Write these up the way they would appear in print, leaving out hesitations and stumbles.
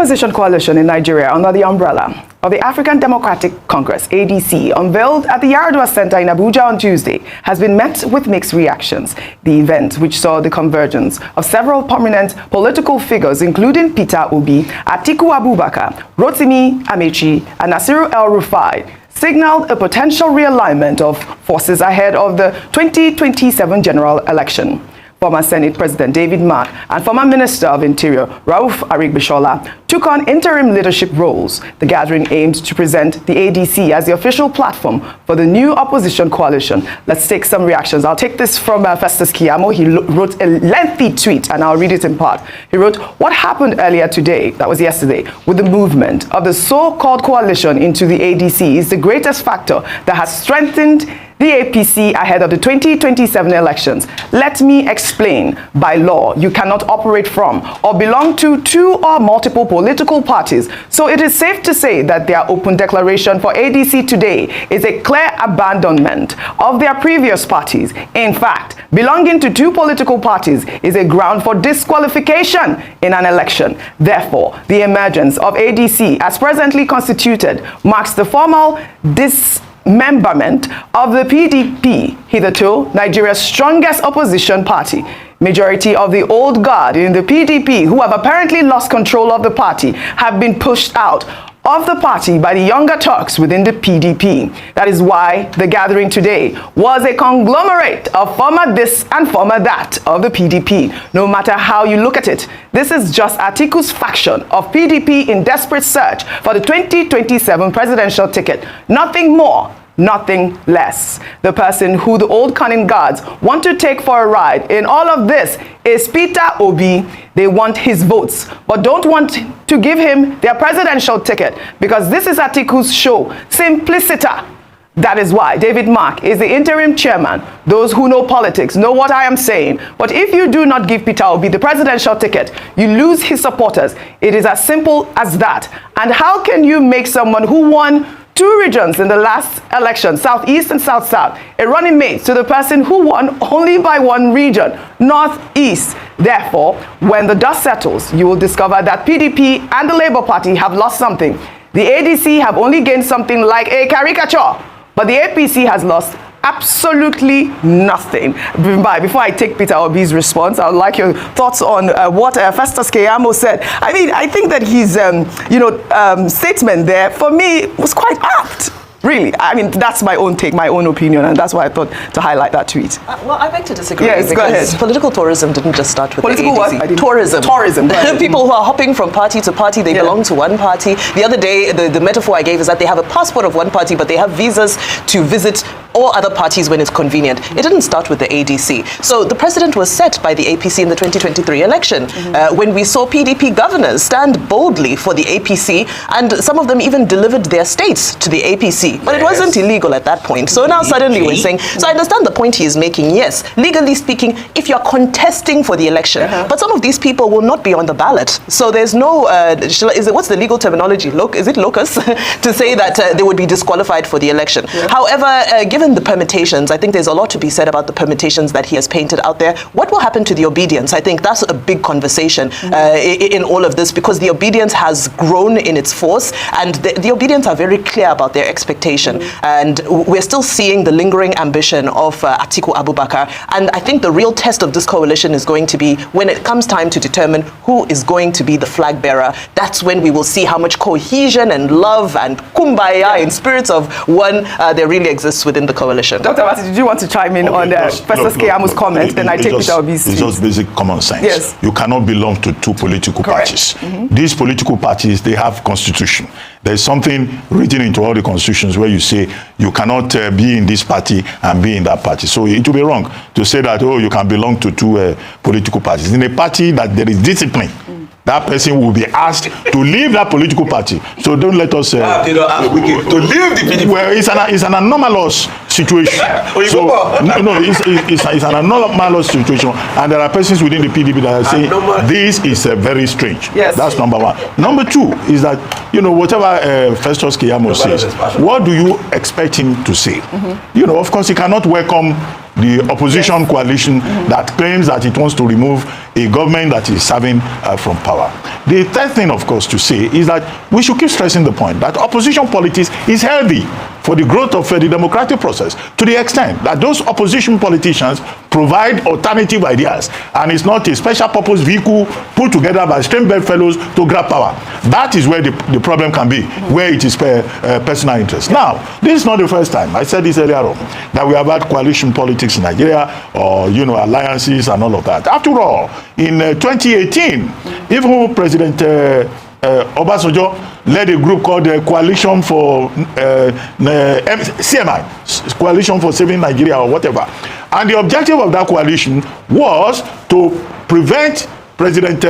opposition coalition in Nigeria under the umbrella of the African Democratic Congress, ADC, unveiled at the Yaradua Center in Abuja on Tuesday, has been met with mixed reactions. The event, which saw the convergence of several prominent political figures, including Peter Obi, Atiku Abubakar, Rotimi Amaechi, and Nasiru El-Rufai, signaled a potential realignment of forces ahead of the 2027 general election. Former Senate President David Mark and former Minister of Interior Rauf Aregbesola took on interim leadership roles. The gathering aimed to present the ADC as the official platform for the new opposition coalition. Let's take some reactions. I'll take this from Festus Keyamo. He wrote a lengthy tweet, and I'll read it in part. He wrote, "What happened earlier today, that was yesterday, with the movement of the so-called coalition into the ADC is the greatest factor that has strengthened the APC ahead of the 2027 elections. Let me explain. By law, you cannot operate from or belong to two or multiple political parties. So it is safe to say that their open declaration for ADC today is a clear abandonment of their previous parties. In fact, belonging to two political parties is a ground for disqualification in an election. Therefore, the emergence of ADC as presently constituted marks the formal dismemberment of the PDP, hitherto Nigeria's strongest opposition party. Majority of the old guard in the PDP, who have apparently lost control of the party, have been pushed out of the party by the younger Turks within the PDP. That is why the gathering today was a conglomerate of former this and former that of the PDP. No matter how you look at it, this is just Atiku's faction of PDP in desperate search for the 2027 presidential ticket. Nothing more, nothing less. The person who the old cunning guards want to take for a ride in all of this is Peter Obi. They want his votes, but don't want to give him their presidential ticket because this is Atiku's show, Simpliciter. That is why David Mark is the interim chairman. Those who know politics know what I am saying. But if you do not give Peter Obi the presidential ticket, you lose his supporters. It is as simple as that. And how can you make someone who won two regions in the last election, Southeast and South-South, a running mate to the person who won only by one region, Northeast? Therefore, when the dust settles, you will discover that PDP and the Labour Party have lost something. The ADC have only gained something like a caricature, but the APC has lost absolutely nothing. Before I take Peter Obi's response, I would like your thoughts on what Festus Keyamo said. I mean, I think that his statement there, for me, was quite apt. Really, I mean, that's my own take, my own opinion, and that's why I thought to highlight that tweet. Well, I beg to disagree. Yes, go ahead. Political tourism didn't just start with political the ADC. What? Tourism. Tourism. People who are hopping from party to party, they belong to one party. The other day, the metaphor I gave is that they have a passport of one party, but they have visas to visit all other parties when it's convenient. It didn't start with the ADC. So the precedent was set by the APC in the 2023 election, when we saw PDP governors stand boldly for the APC, and some of them even delivered their states to the APC. But it wasn't illegal at that point. So now suddenly we're saying, so I understand the point he is making. Yes, legally speaking, if you're contesting for the election, but some of these people will not be on the ballot. So there's no, what's the legal terminology? Is it locus to say that they would be disqualified for the election? However, given the permutations, I think there's a lot to be said about the permutations that he has painted out there. What will happen to the obedience? I think that's a big conversation in all of this, because the obedience has grown in its force, and the obedience are very clear about their expectation. And we're still seeing the lingering ambition of Atiku Abubakar. And I think the real test of this coalition is going to be when it comes time to determine who is going to be the flag bearer. That's when we will see how much cohesion and love and kumbaya in spirits of one there really exists within the coalition. Dr. Abasi, did you want to chime in on Festus Keyamo's comment? Then I take Peter Obi's. It's just basic common sense. Yes. You cannot belong to two political parties. These political parties, they have constitution. There's something written into all the constitutions where you say you cannot be in this party and be in that party. So it would be wrong to say that, oh, you can belong to two political parties. In a party that there is discipline, that person will be asked to leave that political party. So don't let us to leave the PDP. Well, it's an anomalous situation. So no, it's an anomalous situation, and there are persons within the PDP that are saying this is very strange. Yes. That's number one. Number two is that, whatever Festus Keyamo says, what do you expect him to say? Of course, he cannot welcome the opposition coalition that claims that it wants to remove a government that is serving from power. The third thing, of course, to say is that we should keep stressing the point that opposition politics is healthy for the growth of the democratic process, to the extent that those opposition politicians provide alternative ideas, and it's not a special purpose vehicle put together by strange bedfellows to grab power. That is where the problem can be, where it is personal interest. Now, this is not the first time, I said this earlier on, that we have had coalition politics in Nigeria, or, alliances and all of that. After all, in 2018, even President Obasanjo led a group called the Coalition for CMI, Coalition for Saving Nigeria or whatever. And the objective of that coalition was to prevent President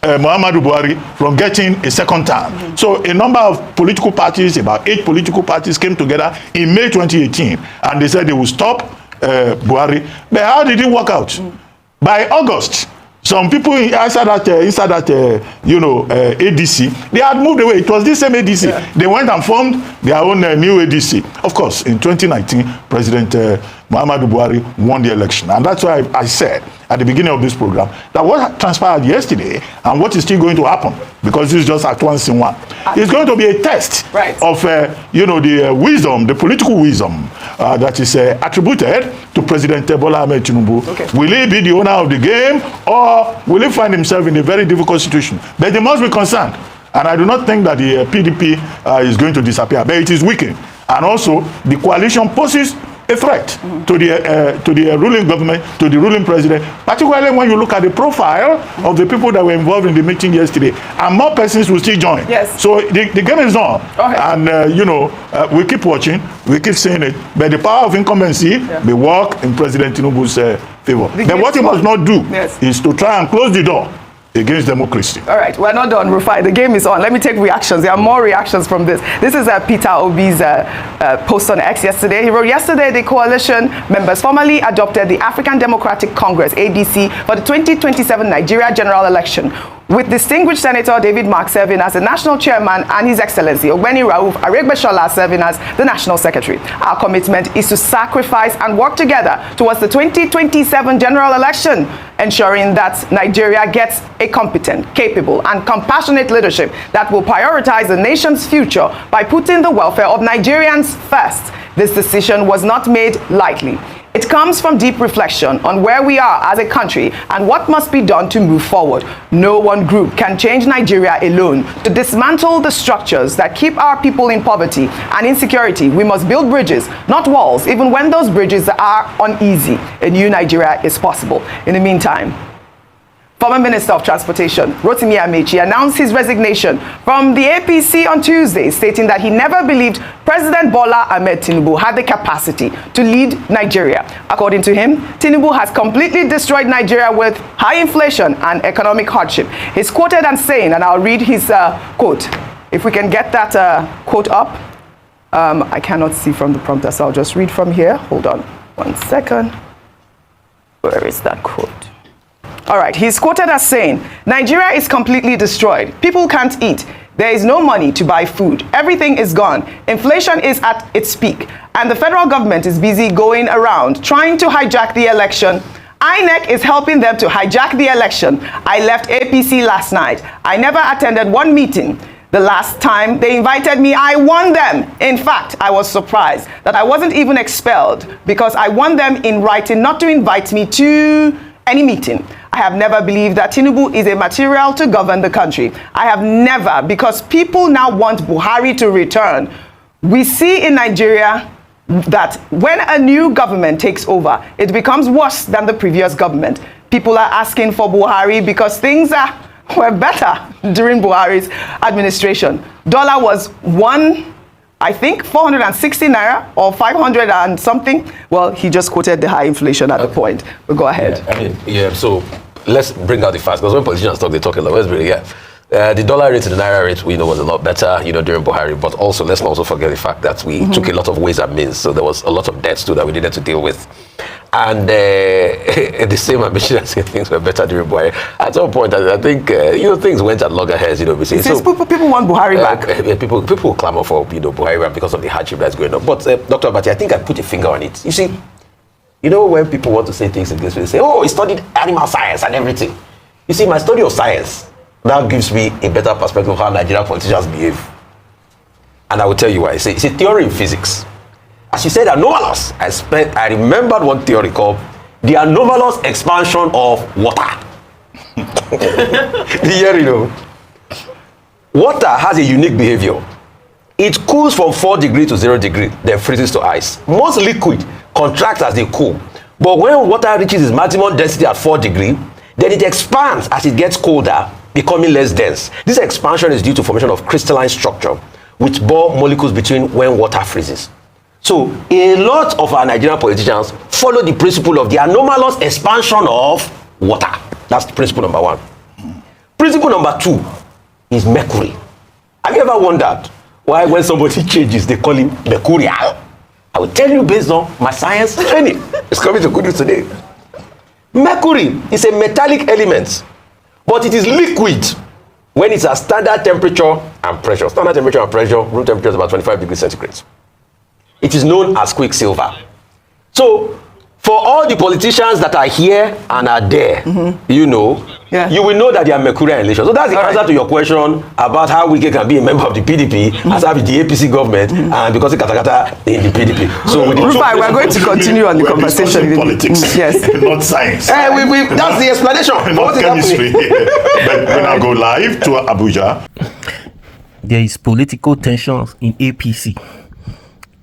Muhammadu Buhari from getting a second term. So a number of political parties, about 8 political parties, came together in May 2018, and they said they would stop Buhari. But how did it work out? By August, some people inside that ADC, they had moved away. It was this same ADC. Yeah. They went and formed their own new ADC. Of course, in 2019, President Muhammadu Buhari won the election. And that's why I said at the beginning of this program that what transpired yesterday and what is still going to happen, because this is just at once in one, is going to be a test of the wisdom, the political wisdom that is attributed to President Bola Is Nigeria. Okay. Will he be the owner of the game, or will he find himself in a very difficult situation? But they must be concerned. And I do not think that the PDP is going to disappear, but it is weakened. And also, the coalition poses a threat to the ruling government, to the ruling president, particularly when you look at the profile of the people that were involved in the meeting yesterday, and more persons will still join. Yes. So the game is on. Okay. And we keep watching, we keep saying it, but the power of incumbency may work in President Tinubu's favor. But what he must not do is to try and close the door against democracy. All right, we're not done, Rufai. The game is on. Let me take reactions. There are more reactions from this. This is Peter Obi's post on X yesterday. He wrote, yesterday the coalition members formally adopted the African Democratic Congress, ADC, for the 2027 Nigeria general election, with distinguished Senator David Mark serving as the national chairman and His Excellency Ogbeni Rauf Aregbesola serving as the national secretary. Our commitment is to sacrifice and work together towards the 2027 general election, ensuring that Nigeria gets a competent, capable, and compassionate leadership that will prioritize the nation's future by putting the welfare of Nigerians first. This decision was not made lightly. It comes from deep reflection on where we are as a country and what must be done to move forward. No one group can change Nigeria alone. To dismantle the structures that keep our people in poverty and insecurity, we must build bridges, not walls, even when those bridges are uneasy. A new Nigeria is possible. In the meantime, former Minister of Transportation, Rotimi Amaechi, announced his resignation from the APC on Tuesday, stating that he never believed President Bola Ahmed Tinubu had the capacity to lead Nigeria. According to him, Tinubu has completely destroyed Nigeria with high inflation and economic hardship. He's quoted as saying, and I'll read his quote. If we can get that quote up. I cannot see from the prompter, so I'll just read from here. Hold on 1 second. Where is that quote? All right, he's quoted as saying, Nigeria is completely destroyed. People can't eat. There is no money to buy food. Everything is gone. Inflation is at its peak. And the federal government is busy going around trying to hijack the election. INEC is helping them to hijack the election. I left APC last night. I never attended one meeting. The last time they invited me, I won them. In fact, I was surprised that I wasn't even expelled because I won them in writing not to invite me to any meeting. I have never believed that Tinubu is a material to govern the country. I have never, because people now want Buhari to return. We see in Nigeria that when a new government takes over, it becomes worse than the previous government. People are asking for Buhari because things were better during Buhari's administration. Dollar was I think 460 naira or 500 and something. Well, he just quoted the high inflation at the point. But go ahead. So let's bring out the facts, because when politicians talk, they talk a lot. The dollar rate and the naira rate, we know, was a lot better, during Buhari. But also, let's not also forget the fact that we took a lot of ways and means. So there was a lot of debts too that we needed to deal with. And the same ambition as things were better during Buhari. At some point, I think things went at loggerheads. People want Buhari back. People clamor for Buhari back because of the hardship that's going on. But Dr. Abati, I think I put a finger on it. You see, You know, when people want to say things against me, they say, oh, he studied animal science and everything. You see, my study of science, that gives me a better perspective of how Nigerian politicians behave. And I will tell you why. It's a theory in physics. As you said, anomalous, I remembered one theory called the anomalous expansion of water. You know, water has a unique behavior. It cools from 4 degrees to 0 degrees, then freezes to ice. Most liquid contracts as they cool. But when water reaches its maximum density at 4 degrees, then it expands as it gets colder, becoming less dense. This expansion is due to formation of crystalline structure, which bore molecules between when water freezes. So a lot of our Nigerian politicians follow the principle of the anomalous expansion of water. That's principle number 1. Principle number 2 is mercury. Have you ever wondered why when somebody changes, they call him mercurial? I will tell you based on my science training. It's coming to good news today. Mercury is a metallic element, but it is liquid when it's at standard temperature and pressure. Standard temperature and pressure, room temperature is about 25 degrees centigrade. It is known as quicksilver. So, for all the politicians that are here and are there, you know, you will know that they are mercurial in relation. So that's the answer to your question about how Wike can be a member of the PDP as have the APC government and because of Katakata in the PDP. So Rufai, we're going to continue on the conversation. Politics, yes, not science. That's the explanation. Not chemistry. But we now go live to Abuja. There is political tension in APC.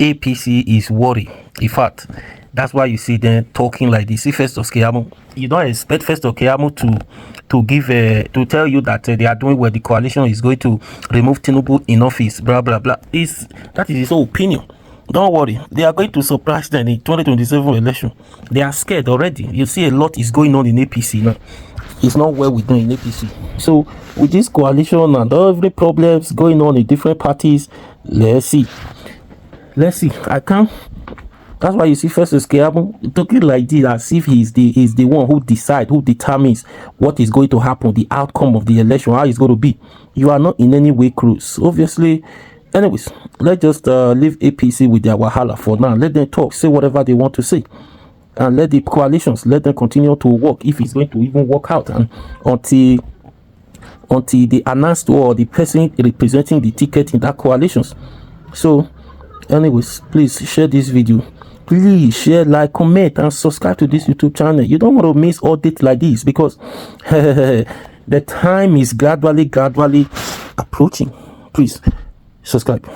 APC is worried. In fact, that's why you see them talking like this. See, Festus Keyamo, you don't expect Festus Keyamo to tell you that they are doing well. The coalition is going to remove Tinubu in office. Blah blah blah. That is his own opinion. Don't worry, they are going to surprise them in 2027 election. They are scared already. You see, a lot is going on in APC now. It's not well with them in APC. So with this coalition and every problems going on in different parties, let's see. I can't. That's why you see Festus Keyamo talking like this, as if he's the one who determines what is going to happen, the outcome of the election, how it's going to be. You are not in any way close. Obviously, anyways, let's just leave APC with their wahala for now. Let them talk, say whatever they want to say, and let the coalitions, let them continue to work if it's going to even work out, and until they announce or the person representing the ticket in that coalitions. So, anyways, please share this video. Please share, like, comment, and subscribe to this YouTube channel. You don't want to miss updates like this because the time is gradually approaching. Please subscribe.